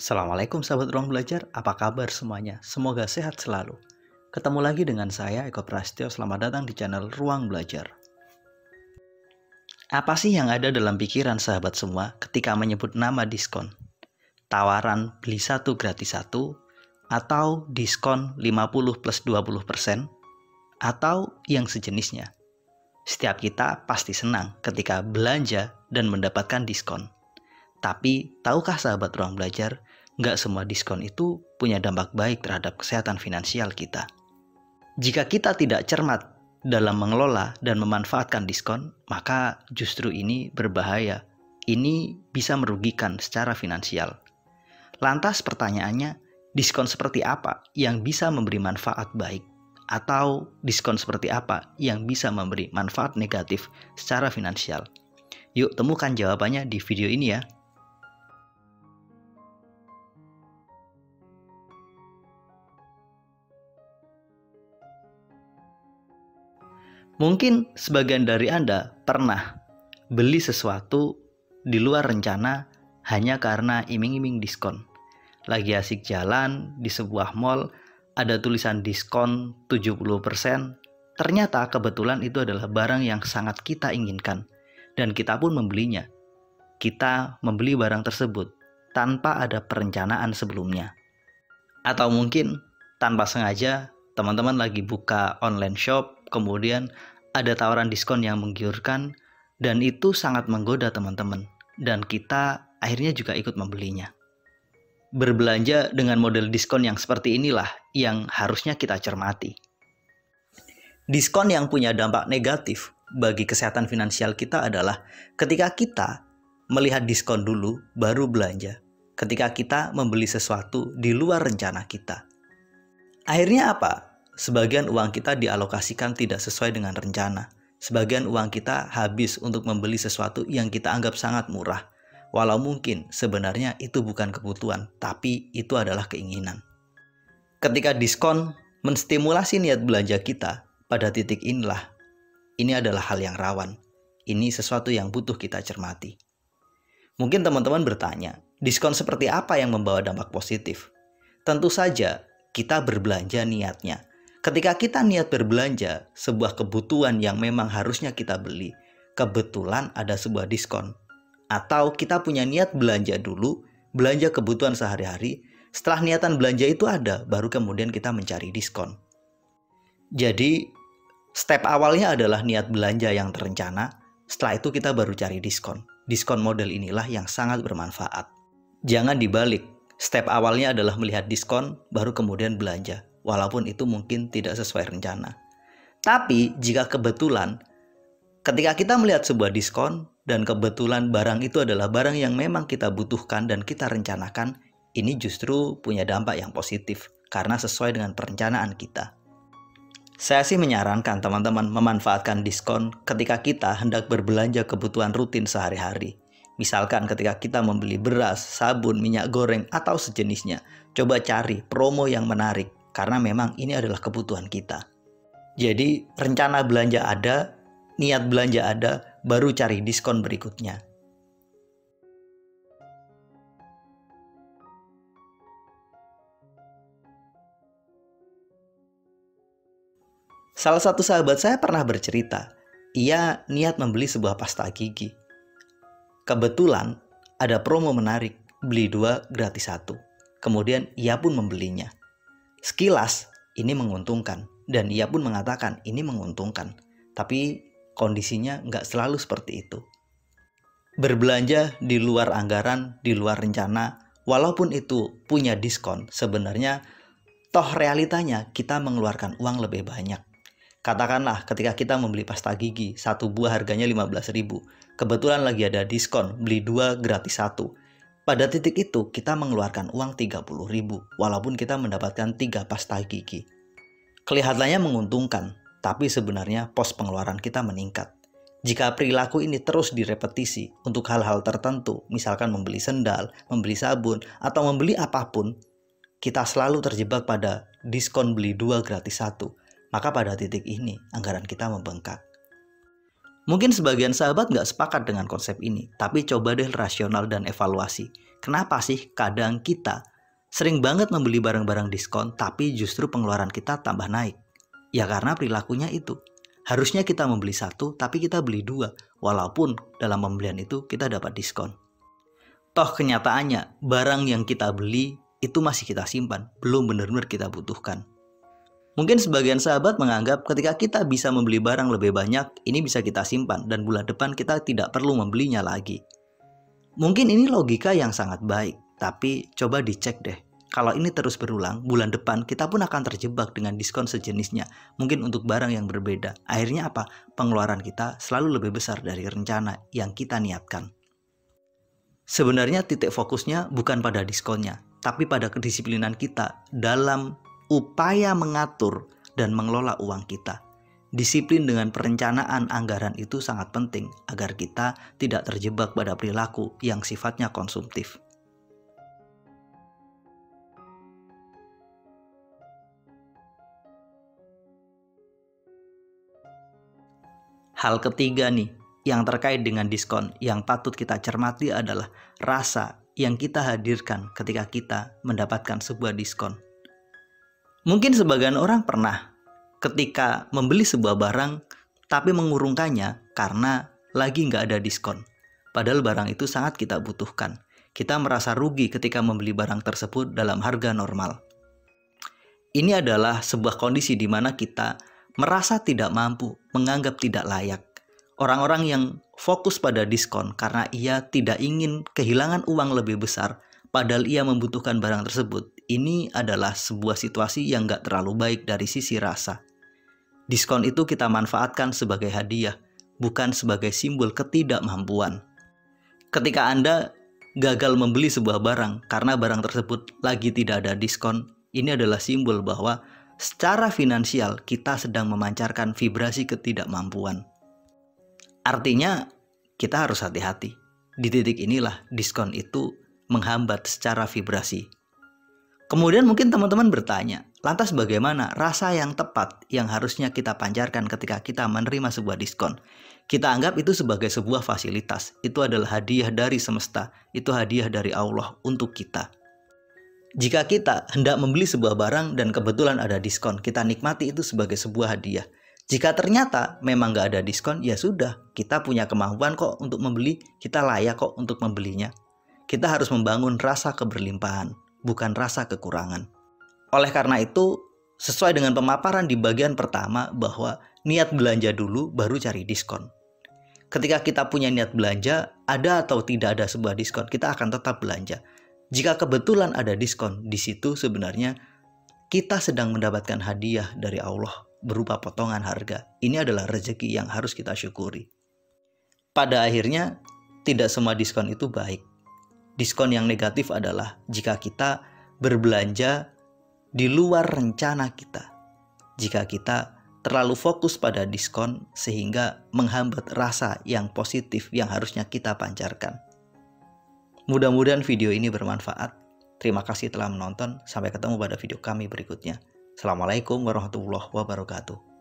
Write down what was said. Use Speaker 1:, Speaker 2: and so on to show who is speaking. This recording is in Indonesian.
Speaker 1: Assalamualaikum sahabat ruang belajar, apa kabar semuanya? Semoga sehat selalu. Ketemu lagi dengan saya Eko Prastyo, selamat datang di channel Ruang Belajar. Apa sih yang ada dalam pikiran sahabat semua ketika menyebut nama diskon? Tawaran beli satu gratis satu, atau diskon 50 plus 20%, atau yang sejenisnya? Setiap kita pasti senang ketika belanja dan mendapatkan diskon. Tapi, tahukah sahabat ruang belajar, nggak semua diskon itu punya dampak baik terhadap kesehatan finansial kita. Jika kita tidak cermat dalam mengelola dan memanfaatkan diskon, maka justru ini berbahaya. Ini bisa merugikan secara finansial. Lantas pertanyaannya, diskon seperti apa yang bisa memberi manfaat baik? Atau diskon seperti apa yang bisa memberi manfaat negatif secara finansial? Yuk temukan jawabannya di video ini ya. Mungkin sebagian dari Anda pernah beli sesuatu di luar rencana hanya karena iming-iming diskon. Lagi asik jalan di sebuah mall, ada tulisan diskon 70%. Ternyata kebetulan itu adalah barang yang sangat kita inginkan dan kita pun membelinya. Kita membeli barang tersebut tanpa ada perencanaan sebelumnya. Atau mungkin tanpa sengaja teman-teman lagi buka online shop, kemudian ada tawaran diskon yang menggiurkan dan itu sangat menggoda teman-teman. Dan kita akhirnya juga ikut membelinya. Berbelanja dengan model diskon yang seperti inilah yang harusnya kita cermati. Diskon yang punya dampak negatif bagi kesehatan finansial kita adalah ketika kita melihat diskon dulu baru belanja. Ketika kita membeli sesuatu di luar rencana kita. Akhirnya apa? Sebagian uang kita dialokasikan tidak sesuai dengan rencana. Sebagian uang kita habis untuk membeli sesuatu yang kita anggap sangat murah. Walau mungkin sebenarnya itu bukan kebutuhan, tapi itu adalah keinginan. Ketika diskon menstimulasi niat belanja kita, pada titik inilah, ini adalah hal yang rawan. Ini sesuatu yang butuh kita cermati. Mungkin teman-teman bertanya, diskon seperti apa yang membawa dampak positif? Tentu saja kita berbelanja niatnya. Ketika kita niat berbelanja sebuah kebutuhan yang memang harusnya kita beli, kebetulan ada sebuah diskon. Atau kita punya niat belanja dulu, belanja kebutuhan sehari-hari, setelah niatan belanja itu ada, baru kemudian kita mencari diskon. Jadi, step awalnya adalah niat belanja yang terencana, setelah itu kita baru cari diskon. Diskon model inilah yang sangat bermanfaat. Jangan dibalik, step awalnya adalah melihat diskon, baru kemudian belanja. Walaupun itu mungkin tidak sesuai rencana. Tapi jika kebetulan ketika kita melihat sebuah diskon dan kebetulan barang itu adalah barang yang memang kita butuhkan dan kita rencanakan, ini justru punya dampak yang positif karena sesuai dengan perencanaan kita. Saya sih menyarankan teman-teman memanfaatkan diskon ketika kita hendak berbelanja kebutuhan rutin sehari-hari. Misalkan ketika kita membeli beras, sabun, minyak goreng, atau sejenisnya. Coba cari promo yang menarik. Karena memang ini adalah kebutuhan kita. Jadi rencana belanja ada, niat belanja ada, baru cari diskon berikutnya. Salah satu sahabat saya pernah bercerita, ia niat membeli sebuah pasta gigi. Kebetulan ada promo menarik, beli 2 gratis 1. Kemudian ia pun membelinya. Sekilas ini menguntungkan dan ia pun mengatakan ini menguntungkan. Tapi kondisinya nggak selalu seperti itu. Berbelanja di luar anggaran, di luar rencana, walaupun itu punya diskon, sebenarnya toh realitanya kita mengeluarkan uang lebih banyak. Katakanlah ketika kita membeli pasta gigi, satu buah harganya 15.000. Kebetulan lagi ada diskon, beli 2 gratis 1. Pada titik itu kita mengeluarkan uang 30.000 walaupun kita mendapatkan 3 pasta gigi. Kelihatannya menguntungkan, tapi sebenarnya pos pengeluaran kita meningkat. Jika perilaku ini terus direpetisi untuk hal-hal tertentu, misalkan membeli sendal, membeli sabun, atau membeli apapun, kita selalu terjebak pada diskon beli 2 gratis 1. Maka pada titik ini anggaran kita membengkak. Mungkin sebagian sahabat nggak sepakat dengan konsep ini, tapi coba deh rasional dan evaluasi. Kenapa sih kadang kita sering banget membeli barang-barang diskon tapi justru pengeluaran kita tambah naik? Ya karena perilakunya itu. Harusnya kita membeli satu tapi kita beli dua, walaupun dalam pembelian itu kita dapat diskon. Toh kenyataannya barang yang kita beli itu masih kita simpan, belum benar-benar kita butuhkan. Mungkin sebagian sahabat menganggap ketika kita bisa membeli barang lebih banyak, ini bisa kita simpan dan bulan depan kita tidak perlu membelinya lagi. Mungkin ini logika yang sangat baik, tapi coba dicek deh. Kalau ini terus berulang, bulan depan kita pun akan terjebak dengan diskon sejenisnya. Mungkin untuk barang yang berbeda. Akhirnya apa? Pengeluaran kita selalu lebih besar dari rencana yang kita niatkan. Sebenarnya titik fokusnya bukan pada diskonnya, tapi pada kedisiplinan kita dalam upaya mengatur dan mengelola uang kita. Disiplin dengan perencanaan anggaran itu sangat penting agar kita tidak terjebak pada perilaku yang sifatnya konsumtif. Hal ketiga nih, yang terkait dengan diskon yang patut kita cermati adalah rasa yang kita hadirkan ketika kita mendapatkan sebuah diskon. Mungkin sebagian orang pernah ketika membeli sebuah barang tapi mengurungkannya karena lagi nggak ada diskon. Padahal barang itu sangat kita butuhkan. Kita merasa rugi ketika membeli barang tersebut dalam harga normal. Ini adalah sebuah kondisi di mana kita merasa tidak mampu, menganggap tidak layak. Orang-orang yang fokus pada diskon karena ia tidak ingin kehilangan uang lebih besar, padahal ia membutuhkan barang tersebut. Ini adalah sebuah situasi yang gak terlalu baik dari sisi rasa. Diskon itu kita manfaatkan sebagai hadiah, bukan sebagai simbol ketidakmampuan. Ketika Anda gagal membeli sebuah barang karena barang tersebut lagi tidak ada diskon, ini adalah simbol bahwa secara finansial kita sedang memancarkan vibrasi ketidakmampuan. Artinya kita harus hati-hati. Di titik inilah diskon itu menghambat secara vibrasi. Kemudian mungkin teman-teman bertanya, lantas bagaimana rasa yang tepat yang harusnya kita pancarkan ketika kita menerima sebuah diskon? Kita anggap itu sebagai sebuah fasilitas. Itu adalah hadiah dari semesta. Itu hadiah dari Allah untuk kita. Jika kita hendak membeli sebuah barang dan kebetulan ada diskon, kita nikmati itu sebagai sebuah hadiah. Jika ternyata memang gak ada diskon, ya sudah, kita punya kemampuan kok untuk membeli, kita layak kok untuk membelinya. Kita harus membangun rasa keberlimpahan, bukan rasa kekurangan. Oleh karena itu, sesuai dengan pemaparan di bagian pertama bahwa niat belanja dulu baru cari diskon. Ketika kita punya niat belanja, ada atau tidak ada sebuah diskon, kita akan tetap belanja. Jika kebetulan ada diskon, di situ sebenarnya kita sedang mendapatkan hadiah dari Allah berupa potongan harga. Ini adalah rezeki yang harus kita syukuri. Pada akhirnya, tidak semua diskon itu baik. Diskon yang negatif adalah jika kita berbelanja di luar rencana kita. Jika kita terlalu fokus pada diskon sehingga menghambat rasa yang positif yang harusnya kita pancarkan. Mudah-mudahan video ini bermanfaat. Terima kasih telah menonton. Sampai ketemu pada video kami berikutnya. Assalamualaikum warahmatullahi wabarakatuh.